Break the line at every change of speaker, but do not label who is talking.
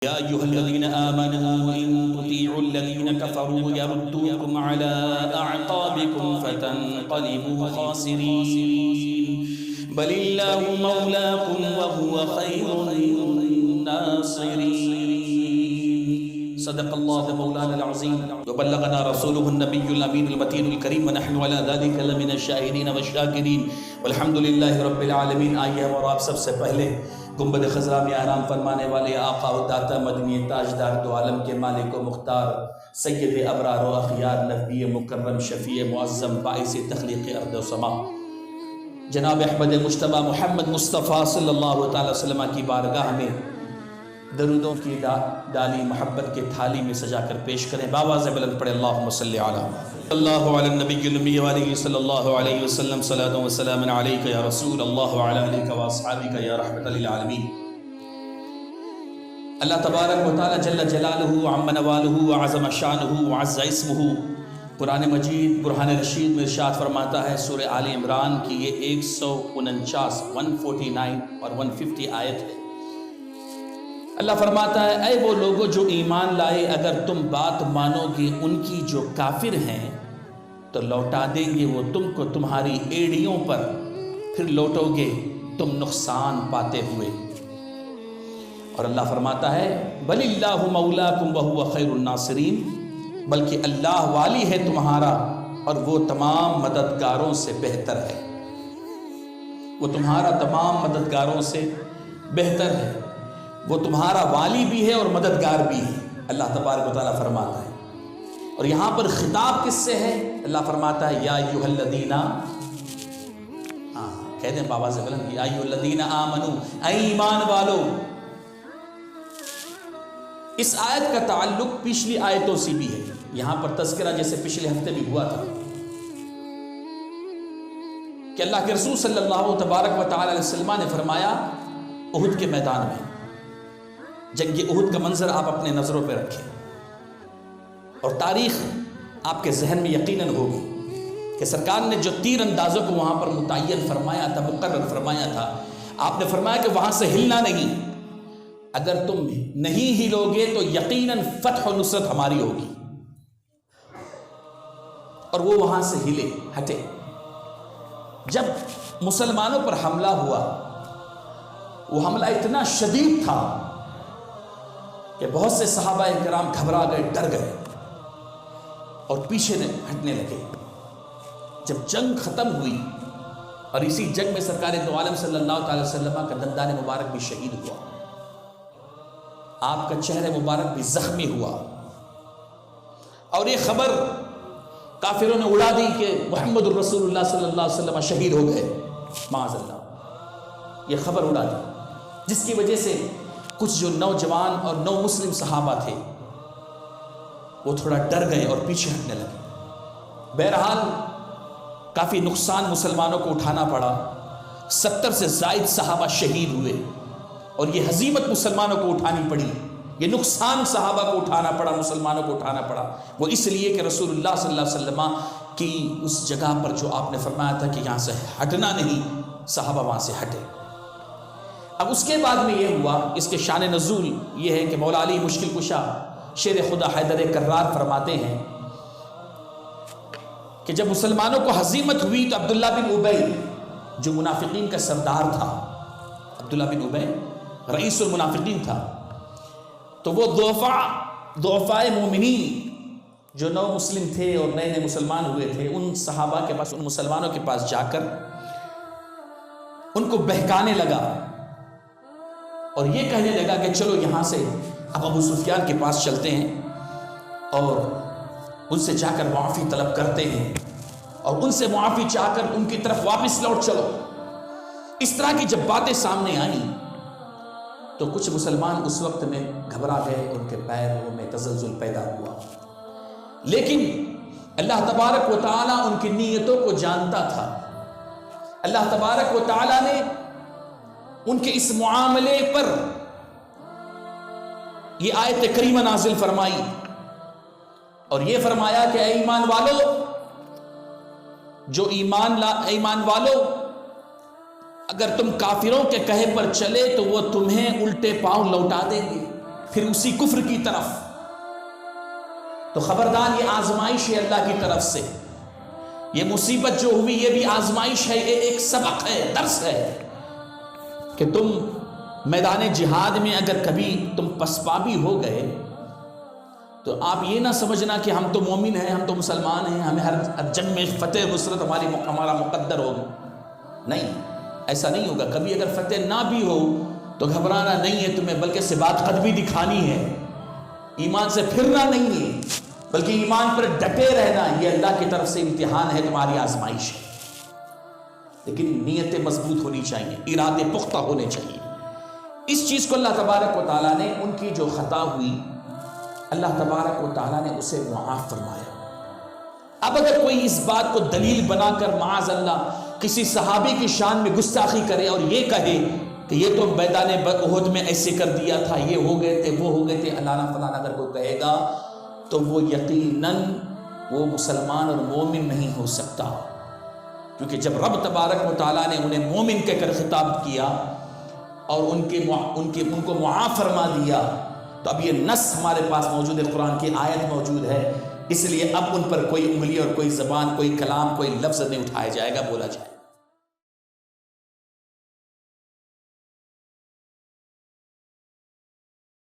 يا أيها الذين آمنوا إن تطيعوا الذين كفروا يردوكم على أعقابكم فتنقلبوا خاسرين بل الله مولاكم وهو خير الناصرين صدق الله مولانا العظيم وبلغنا رسوله النبي الأمين المتين الكريم ونحن على ذلك لمن الشاهدين والشاكرين والحمد لله رب العالمین۔ آئیے اور آپ سب سے پہلے گنبد خضرا میں آرام فرمانے والے آقا و داتا مدنی تاجدار دو عالم کے مالک و مختار سید ابرار و اخیار نبی مکرم شفیع معظم باعث تخلیق ارض و سما جناب احمد مجتبی محمد مصطفیٰ صلی اللہ تعالی وسلم کی بارگاہ میں درودوں کی ڈالی محبت کے تھالی میں سجا کر پیش کریں۔ باواز بلند پڑھے اللہم صلی اللہ علی النبی النبی وآلہ صلی اللہ علیہ وسلم صلاۃ و سلام علیک یا رسول اللہ وعلی آلک و اصحابک یا رحمت للعالمین۔ اللہ تبارک و تعالی جل جلالہ عم نوالہ وعظم شانہ وعز اسمہ قرآن مجید برہان رشید میں ارشاد فرماتا ہے سورہ آل عمران کی یہ 149 اور 150 آیت ہے۔ اللہ فرماتا ہے اے وہ لوگوں جو ایمان لائے اگر تم بات مانو گے ان کی جو کافر ہیں تو لوٹا دیں گے وہ تم کو تمہاری ایڑیوں پر، پھر لوٹو گے تم نقصان پاتے ہوئے۔ اور اللہ فرماتا ہے بل اللہ مولاکم وہو خیر الناصرین، بلکہ اللہ والی ہے تمہارا اور وہ تمام مددگاروں سے بہتر ہے، وہ تمہارا تمام مددگاروں سے بہتر ہے، وہ تمہارا والی بھی ہے اور مددگار بھی ہے، اللہ تبارک و تعالیٰ فرماتا ہے۔ اور یہاں پر خطاب کس سے ہے؟ اللہ فرماتا ہے یا ایھا الذین، کہہ دیں بابا سے بلند، یا ایھا الذین آمنو، اے ایمان والو۔ اس آیت کا تعلق پچھلی آیتوں سے بھی ہے، یہاں پر تذکرہ جیسے پچھلے ہفتے بھی ہوا تھا کہ اللہ کے رسول صلی اللہ تبارک و تعالی علیہ وسلم نے فرمایا احد کے میدان میں جنگ احد کا منظر آپ اپنے نظروں پہ رکھیں، اور تاریخ آپ کے ذہن میں یقیناً ہوگی کہ سرکار نے جو تیر اندازوں کو وہاں پر متعین فرمایا تھا، مقرر فرمایا تھا، آپ نے فرمایا کہ وہاں سے ہلنا نہیں، اگر تم نہیں ہلو گے تو یقیناً فتح و نصرت ہماری ہوگی۔ اور وہ وہاں سے ہلے، ہٹے۔ جب مسلمانوں پر حملہ ہوا وہ حملہ اتنا شدید تھا کہ بہت سے صحابہ کرام گھبرا گئے، ڈر گئے اور پیچھے ہٹنے لگے۔ جب جنگ ختم ہوئی اور اسی جنگ میں سرکار دو عالم صلی اللہ تعالی وسلم کا دندان مبارک بھی شہید ہوا، آپ کا چہرہ مبارک بھی زخمی ہوا، اور یہ خبر کافروں نے اڑا دی کہ محمد الرسول اللہ صلی اللہ علیہ وسلم شہید ہو گئے، معاذ اللہ، یہ خبر اڑا دی، جس کی وجہ سے کچھ جو نوجوان اور نو مسلم صحابہ تھے وہ تھوڑا ڈر گئے اور پیچھے ہٹنے لگے۔ بہرحال کافی نقصان مسلمانوں کو اٹھانا پڑا، 70 سے زائد صحابہ شہید ہوئے، اور یہ ہزیمت مسلمانوں کو اٹھانی پڑی، یہ نقصان صحابہ کو اٹھانا پڑا، مسلمانوں کو اٹھانا پڑا، وہ اس لیے کہ رسول اللہ صلی اللہ علیہ وسلم کی اس جگہ پر جو آپ نے فرمایا تھا کہ یہاں سے ہٹنا نہیں، صحابہ وہاں سے ہٹے۔ اب اس کے بعد میں یہ ہوا، اس کے شان نزول یہ ہے کہ مولا علی مشکل کشا شیر خدا حیدر کرار فرماتے ہیں کہ جب مسلمانوں کو ہزیمت ہوئی تو عبداللہ بن ابی جو منافقین کا سردار تھا، عبداللہ بن ابی رئیس المنافقین تھا، تو وہ ضعفاء مومنین جو نو مسلم تھے اور نئے نئے مسلمان ہوئے تھے، ان صحابہ کے پاس، ان مسلمانوں کے پاس جا کر ان کو بہکانے لگا اور یہ کہنے لگا کہ چلو یہاں سے اب ابو سفیان کے پاس چلتے ہیں اور ان سے جا کر معافی طلب کرتے ہیں، اور ان سے معافی چاہ کر ان کی طرف واپس لوٹ چلو۔ اس طرح کی جب باتیں سامنے آئیں تو کچھ مسلمان اس وقت میں گھبرا گئے، ان کے پیروں میں تزلزل پیدا ہوا، لیکن اللہ تبارک و تعالیٰ ان کی نیتوں کو جانتا تھا۔ اللہ تبارک و تعالیٰ نے ان کے اس معاملے پر یہ آیت کریمہ نازل فرمائی اور یہ فرمایا کہ اے ایمان والو، جو ایمان والو، اگر تم کافروں کے کہے پر چلے تو وہ تمہیں الٹے پاؤں لوٹا دیں گے، پھر اسی کفر کی طرف. تو خبردار یہ آزمائش ہے اللہ کی طرف سے. یہ مصیبت جو ہوئی یہ بھی آزمائش ہے، یہ ایک سبق ہے، درس ہے کہ تم میدان جہاد میں اگر کبھی تم پسپا بھی ہو گئے تو آپ یہ نہ سمجھنا کہ ہم تو مومن ہیں، ہم تو مسلمان ہیں، ہمیں ہر جنگ میں فتح نصرت ہمارا مقدر ہوگا. نہیں، ایسا نہیں ہوگا. کبھی اگر فتح نہ بھی ہو تو گھبرانا نہیں ہے تمہیں، بلکہ ثبات قدمی دکھانی ہے، ایمان سے پھرنا نہیں ہے، بلکہ ایمان پر ڈٹے رہنا. یہ اللہ کی طرف سے امتحان ہے، تمہاری آزمائش ہے. لیکن نیتیں مضبوط ہونی چاہیے، ارادے پختہ ہونے چاہیے. اس چیز کو اللہ تبارک و تعالیٰ نے، ان کی جو خطا ہوئی اللہ تبارک و تعالیٰ نے اسے معاف فرمایا. اب اگر کوئی اس بات کو دلیل بنا کر معاذ اللہ کسی صحابی کی شان میں گستاخی کرے اور یہ کہے کہ یہ تو میدان احد میں ایسے کر دیا تھا، یہ ہو گئے تھے، وہ ہو گئے تھے، اللہ فلاں اگر کوئی کہے گا تو وہ یقیناً وہ مسلمان اور مومن نہیں ہو سکتا. کیونکہ جب رب تبارک و تعالیٰ نے انہیں مومن کہہ کر خطاب کیا اور ان کو معاف فرما دیا، تو اب یہ نص ہمارے پاس موجود ہے، قرآن کی آیت موجود ہے. اس لیے اب ان پر کوئی انگلی اور کوئی زبان، کوئی کلام، کوئی لفظ نہیں اٹھایا جائے گا، بولا جائے گا.